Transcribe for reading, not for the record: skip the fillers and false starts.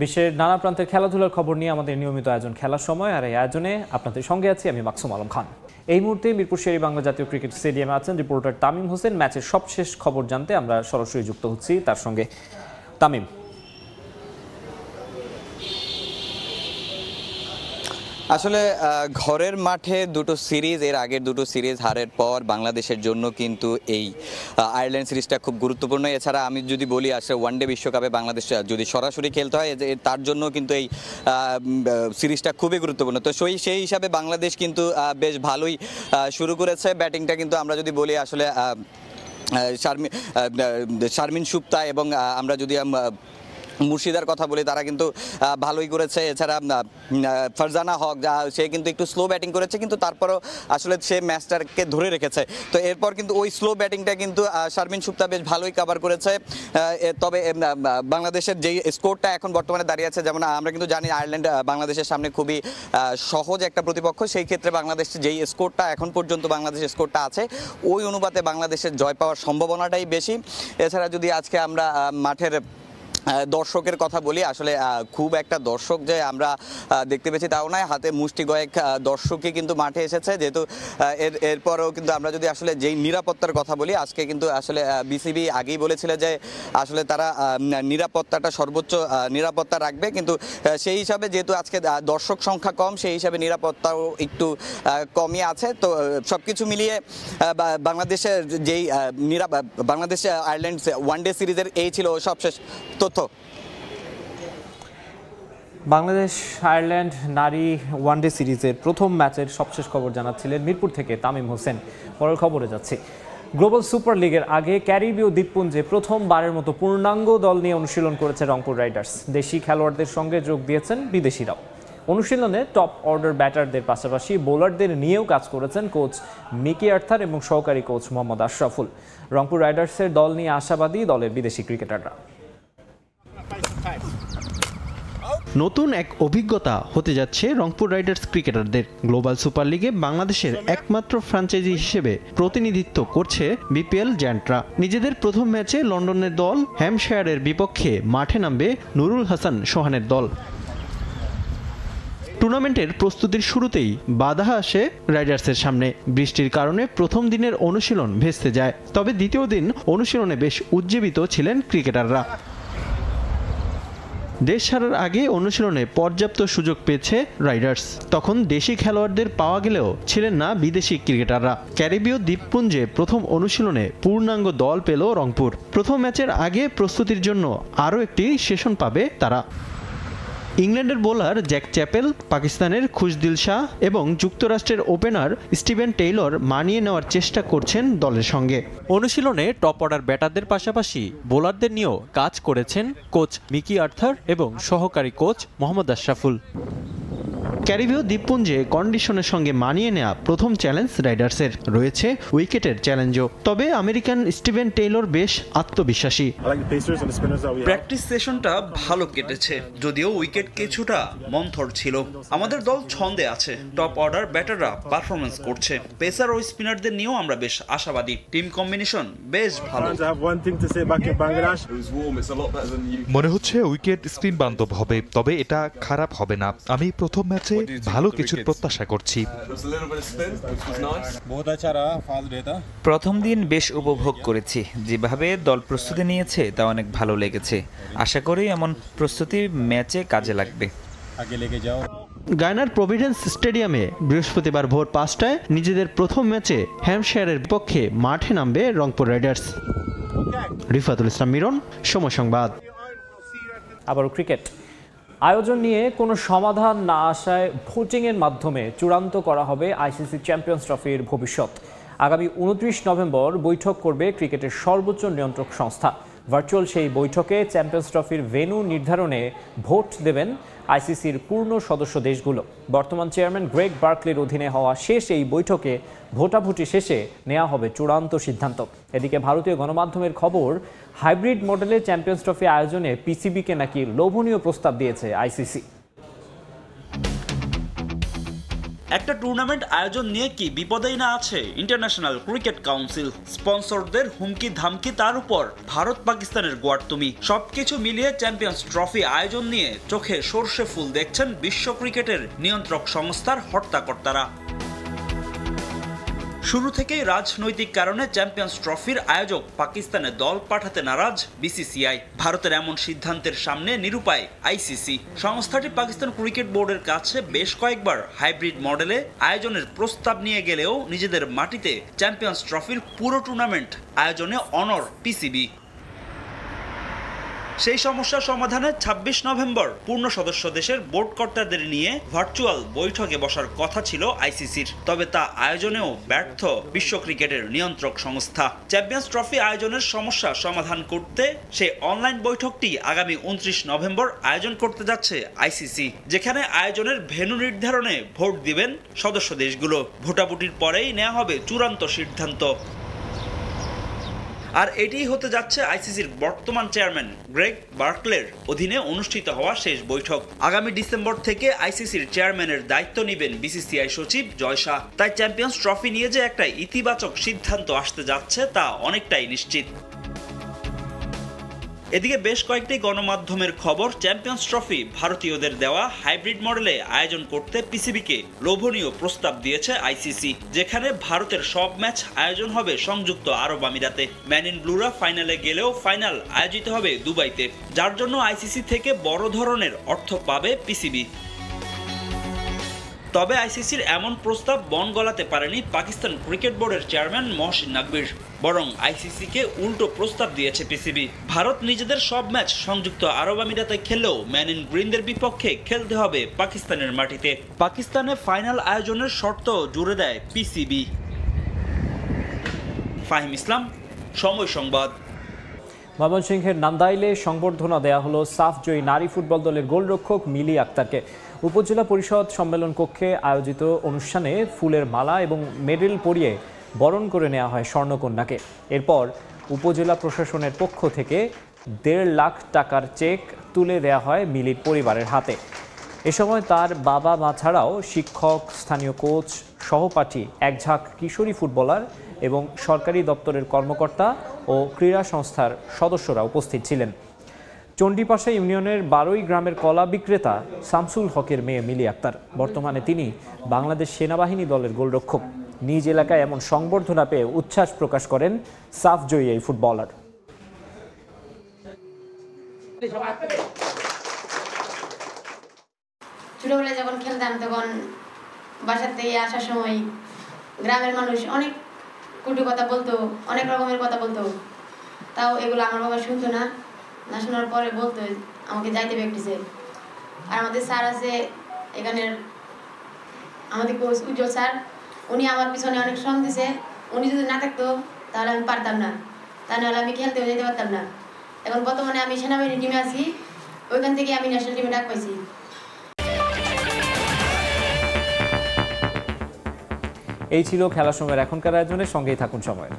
বিশ্বের নানা প্রান্তের খেলাধুলার খবর নিয়ে আমাদের নিয়মিত আয়োজন খেলার সময়, আর এই আয়োজনে আপনাদের সঙ্গে আছি আমি মাকসুম আলম খান। এই মুহূর্তে মিরপুর শের-ই-বাংলা জাতীয় ক্রিকেট স্টেডিয়ামে আছেন রিপোর্টার তামিম হোসেন। ম্যাচের সবশেষ খবর জানতে আমরা সরাসরি যুক্ত হচ্ছি তার সঙ্গে। তামিম, আসলে ঘরের মাঠে দুটো সিরিজ, এর আগের দুটো সিরিজ হারের পর বাংলাদেশের জন্য কিন্তু এই আয়ারল্যান্ড সিরিজটা খুব গুরুত্বপূর্ণ। এছাড়া আমি যদি বলি আসলে ওয়ানডে বিশ্বকাপে বাংলাদেশ যদি সরাসরি খেলতে হয় তার জন্য কিন্তু এই সিরিজটা খুবই গুরুত্বপূর্ণ। তো সেই হিসাবে বাংলাদেশ কিন্তু বেশ ভালোই শুরু করেছে ব্যাটিংটা। কিন্তু আমরা যদি বলি আসলে শারমিন সুপ্তা এবং আমরা যদি মুর্শিদার কথা বলি, তারা কিন্তু ভালোই করেছে। এছাড়া ফারজানা হক সে কিন্তু একটু স্লো ব্যাটিং করেছে, কিন্তু তারপরও আসলে সে ম্যাচটাকে ধরে রেখেছে। তো এরপর কিন্তু ওই স্লো ব্যাটিংটা কিন্তু শারমিন সুপ্তা বেশ ভালোই কভার করেছে। তবে বাংলাদেশের যেই স্কোরটা এখন বর্তমানে দাঁড়িয়ে আছে, যেমন আমরা কিন্তু জানি আয়ারল্যান্ড বাংলাদেশের সামনে খুবই সহজ একটা প্রতিপক্ষ। সেই ক্ষেত্রে বাংলাদেশ যেই স্কোরটা এখন পর্যন্ত বাংলাদেশের স্কোরটা আছে, ওই অনুপাতে বাংলাদেশের জয় পাওয়ার সম্ভাবনাটাই বেশি। এছাড়া যদি আজকে আমরা মাঠের দর্শকের কথা বলি, আসলে খুব একটা দর্শক যে আমরা দেখতে পেয়েছি তাও নয়, হাতে মুষ্টি কয়েক দর্শকই কিন্তু মাঠে এসেছে। যেহেতু এরপরেও কিন্তু আমরা যদি আসলে যেই নিরাপত্তার কথা বলি, আজকে কিন্তু আসলে বিসিবি আগেই বলেছিল যে আসলে তারা নিরাপত্তাটা সর্বোচ্চ নিরাপত্তা রাখবে, কিন্তু সেই হিসাবে যেহেতু আজকে দর্শক সংখ্যা কম, সেই হিসাবে নিরাপত্তাও একটু কমই আছে। তো সব কিছু মিলিয়ে বাংলাদেশের যেই বাংলাদেশ আয়ারল্যান্ড ওয়ানডে সিরিজের এই ছিল সবশেষ তথ্য। বাংলাদেশ আয়ারল্যান্ড নারী ওয়ানডে সিরিজের প্রথম ম্যাচের সবশেষ খবর জানাচ্ছিলেন মিরপুর থেকে তামিম হোসেন। পরের খবরে যাচ্ছি। গ্লোবাল সুপার লিগের আগে ক্যারিবীয় দ্বীপপুঞ্জে প্রথমবারের মতো পূর্ণাঙ্গ দল নিয়ে অনুশীলন করেছে রংপুর রাইডার্স। দেশি খেলোয়াড়দের সঙ্গে যোগ দিয়েছেন বিদেশিরাও। অনুশীলনে টপ অর্ডার ব্যাটারদের পাশাপাশি বোলারদের নিয়েও কাজ করেছেন কোচ মিকি আর্থার এবং সহকারী কোচ মোহাম্মদ আশরাফুল। রংপুর রাইডার্সের দল নিয়ে আশাবাদী দলের বিদেশি ক্রিকেটাররা। নতুন এক অভিজ্ঞতা হতে যাচ্ছে রংপুর রাইডার্স ক্রিকেটারদের। গ্লোবাল সুপার লিগে বাংলাদেশের একমাত্র ফ্র্যাঞ্চাইজি হিসেবে প্রতিনিধিত্ব করছে বিপিএল জায়ান্টরা। নিজেদের প্রথম ম্যাচে লন্ডনের দল হ্যাম্পশায়ারের বিপক্ষে মাঠে নামবে নুরুল হাসান সোহানের দল। টুর্নামেন্টের প্রস্তুতির শুরুতেই বাধা আসে রাইডার্সের সামনে। বৃষ্টির কারণে প্রথম দিনের অনুশীলন ভেস্তে যায়, তবে দ্বিতীয় দিন অনুশীলনে বেশ উজ্জীবিত ছিলেন ক্রিকেটাররা। দেশ ছাড়ার আগে অনুশীলনে পর্যাপ্ত সুযোগ পেয়েছে রাইডার্স। তখন দেশি খেলোয়াড়দের পাওয়া গেলেও ছিলেন না বিদেশি ক্রিকেটাররা। ক্যারিবীয় দ্বীপপুঞ্জে প্রথম অনুশীলনে পূর্ণাঙ্গ দল পেল রংপুর। প্রথম ম্যাচের আগে প্রস্তুতির জন্য আরও একটি সেশন পাবে তারা। ইংল্যান্ডের বোলার জ্যাক চ্যাপেল, পাকিস্তানের খুশদিল শাহ এবং যুক্তরাষ্ট্রের ওপেনার স্টিভেন টেইলর মানিয়ে নেওয়ার চেষ্টা করছেন দলের সঙ্গে। অনুশীলনে টপ অর্ডার ব্যাটারদের পাশাপাশি বোলারদের নিয়েও কাজ করেছেন কোচ মিকি আর্থার এবং সহকারী কোচ মোহাম্মদ আশরাফুল। ক্যারিবীয় দ্বীপপুঞ্জে কন্ডিশনের সঙ্গে মানিয়ে নেওয়া প্রথম চ্যালেঞ্জ রাইডার্সের। রয়েছে উইকেটের চ্যালেঞ্জও। তবে আমেরিকান স্টিভেন টেইলর বেশ আত্মবিশ্বাসী। প্র্যাকটিস সেশনটা ভালো কেটেছে, যদিও উইকেট কিছুটা মন্থর ছিল। আমাদের দল ছন্দে আছে, টপ অর্ডার ব্যাটাররা পারফরমেন্স করছে। পেসার ও স্পিনারদের নিয়েও আমরা বেশ আশাবাদী। টিম কম্বিনেশন বেশ ভালো। মনে হচ্ছে উইকেট স্পিন বান্ধব হবে, তবে এটা খারাপ হবে না। আমি প্রথম ম্যাচে ভালো কিছুর প্রত্যাশা করছি। প্রথম দিন বেশ উপভোগ করেছি। যেভাবে দল প্রস্তুতি নিয়েছে তা অনেক ভালো লেগেছে। আশা করি এমন প্রস্তুতি ম্যাচে কাজে লাগবে। গায়ানার প্রভিডেন্স স্টেডিয়ামে বৃহস্পতিবার ভোর 5টায় নিজেদের প্রথম ম্যাচে হ্যাম্পশায়ারের বিপক্ষে মাঠে নামবে রংপুর রাইডার্স। রিফাতুল ইসলাম মিরন, সময় সংবাদ। আবারও ক্রিকেট। আয়োজন নিয়ে কোনো সমাধান না আসায় ভোটিংয়ের মাধ্যমে চূড়ান্ত করা হবে আইসিসি চ্যাম্পিয়ন্স ট্রফির ভবিষ্যৎ। আগামী 29 নভেম্বর বৈঠক করবে ক্রিকেটের সর্বোচ্চ নিয়ন্ত্রক সংস্থা। ভার্চুয়াল সেই বৈঠকে চ্যাম্পিয়ন্স ট্রফির ভেন্যু নির্ধারণে ভোট দেবেন আইসিসির পূর্ণ সদস্য দেশগুলো। বর্তমান চেয়ারম্যান গ্রেগ বার্কলির অধীনে হওয়া শেষ এই বৈঠকে ভোটাভুটি শেষে নেওয়া হবে চূড়ান্ত সিদ্ধান্ত। এদিকে ভারতীয় গণমাধ্যমের খবর, হাইব্রিড মডেলে চ্যাম্পিয়ন্স ট্রফি আয়োজনে পিসিবিকে নাকি লোভনীয় প্রস্তাব দিয়েছে আইসিসি। একটা টুর্নামেন্ট আয়োজন নিয়ে কি বিপদেই না আছে ইন্টারন্যাশনাল ক্রিকেট কাউন্সিল। স্পন্সরদের হুমকি ধামকি, তার উপর ভারত পাকিস্তানের গোয়ার্তুমি, সবকিছু মিলিয়ে চ্যাম্পিয়ন্স ট্রফি আয়োজন নিয়ে চোখে সর্ষে ফুল দেখছেন বিশ্ব ক্রিকেটের নিয়ন্ত্রক সংস্থার হর্তাকর্তারা। শুরু থেকেই রাজনৈতিক কারণে চ্যাম্পিয়ন্স ট্রফির আয়োজক পাকিস্তানে দল পাঠাতে নারাজ বিসিসিআই। ভারতের এমন সিদ্ধান্তের সামনে নিরুপায় আইসিসি। সংস্থাটি পাকিস্তান ক্রিকেট বোর্ডের কাছে বেশ কয়েকবার হাইব্রিড মডেলে আয়োজনের প্রস্তাব নিয়ে গেলেও নিজেদের মাটিতে চ্যাম্পিয়ন্স ট্রফির পুরো টুর্নামেন্ট আয়োজনে অনড় পিসিবি। সেই সমস্যা সমাধানে ২৬ নভেম্বর পূর্ণ সদস্য দেশের বোর্ড কর্তাদের নিয়ে ভার্চুয়াল বৈঠকে বসার কথা ছিল আইসিসির, তবে তা আয়োজনেও ব্যর্থ বিশ্ব ক্রিকেটের নিয়ন্ত্রক সংস্থা। চ্যাম্পিয়ন্স ট্রফি আয়োজনের সমস্যা সমাধান করতে সেই অনলাইন বৈঠকটি আগামী ২৯ নভেম্বর আয়োজন করতে যাচ্ছে আইসিসি, যেখানে আয়োজনের ভেন্যু নির্ধারণে ভোট দিবেন সদস্য দেশগুলো। ভোটাভুটির পরেই নেওয়া হবে চূড়ান্ত সিদ্ধান্ত। আর এটিই হতে যাচ্ছে আইসিসির বর্তমান চেয়ারম্যান গ্রেগ বার্কলের অধীনে অনুষ্ঠিত হওয়া শেষ বৈঠক। আগামী ডিসেম্বর থেকে আইসিসির চেয়ারম্যানের দায়িত্ব নেবেন বিসিসিআই সচিব জয় শাহ। তাই চ্যাম্পিয়ন্স ট্রফি নিয়ে যে একটা ইতিবাচক সিদ্ধান্ত আসতে যাচ্ছে তা অনেকটাই নিশ্চিত। এদিকে বেশ কয়েকটি গণমাধ্যমের খবর, চ্যাম্পিয়ন্স ট্রফি ভারতীয়দের দেওয়া হাইব্রিড মডেলে আয়োজন করতে পিসিবিকে লোভনীয় প্রস্তাব দিয়েছে আইসিসি, যেখানে ভারতের সব ম্যাচ আয়োজন হবে সংযুক্ত আরব আমিরাতে। ম্যান ইন ব্লুরা ফাইনালে গেলেও ফাইনাল আয়োজিত হবে দুবাইতে, যার জন্য আইসিসি থেকে বড় ধরনের অর্থ পাবে পিসিবি। তবে আইসিসির এমন প্রস্তাব বন গলাতে পারেনি পাকিস্তান ক্রিকেট বোর্ডের চেয়ারম্যান মহসিন নাকবির, বরং আইসিসিকে উল্টো প্রস্তাব দিয়েছে পিসিবি। ভারত নিজেদের সব ম্যাচ সংযুক্ত আরব আমিরাতে খেললেও ম্যান ইন গ্রিনদের বিপক্ষে খেলতে হবে পাকিস্তানের মাটিতে। পাকিস্তানে ফাইনাল আয়োজনের শর্ত জুড়ে দেয় পিসিবি। ফাহিম ইসলাম, সময় সংবাদ। ময়মনসিংহের নান্দাইলে সংবর্ধনা দেয়া হলো সাফ জয়ী নারী ফুটবল দলের গোলরক্ষক মিলি আক্তারকে। উপজেলা পরিষদ সম্মেলন কক্ষে আয়োজিত অনুষ্ঠানে ফুলের মালা এবং মেডেল পরিয়ে বরণ করে নেওয়া হয় স্বর্ণকন্যাকে। এরপর উপজেলা প্রশাসনের পক্ষ থেকে ১.৫ লাখ টাকার চেক তুলে দেওয়া হয় মিলির পরিবারের হাতে। এ সময় তার বাবা মা ছাড়াও শিক্ষক, স্থানীয় কোচ, সহপাঠী, একঝাঁক কিশোরী ফুটবলার এবং সরকারি দপ্তরের কর্মকর্তা ও ক্রীড়া সংস্থার সদস্যরা উপস্থিত ছিলেন। চণ্ডীপাশা ইউনিয়নের ১২ গ্রামের কলা বিক্রেতা শামসুল হকের মেয়ে মিলি আক্তার। বর্তমানে তিনি বাংলাদেশ সেনাবাহিনী দলের গোলরক্ষক। নিজ এলাকায় এমন সংবর্ধনা পেয়ে উচ্ছ্বাস প্রকাশ করেন সাফ জয়ী এই ফুটবলার। ছোটবেলায় যখন খেলতাম তখন বাসার থেকে আসার সময় গ্রামের মানুষ অনেক কটু কথা বলতো, অনেক রকমের কথা বলতো, তাও এগুলো আমার বাবা শুনতো না। না শোনার পরে বলতো আমাকে যাইতে প্র্যাকটিসে। আর আমাদের স্যার আছে এখানের, আমাদের কোচ উজ্জ্বল স্যার, উনি আমার পিছনে অনেক শ্রম দিছে। উনি যদি না থাকতো তাহলে আমি পারতাম না, তা নাহলে আমি খেলতেও যেতে পারতাম না। এখন বর্তমানে আমি সেনাবাহিনী টিমে আছি, ওইখান থেকে আমি ন্যাশনাল টিমে ডাক পাইছি। এই ছিল খেলার সময়ের এখনকার আয়োজনের সঙ্গেই থাকুন সময়।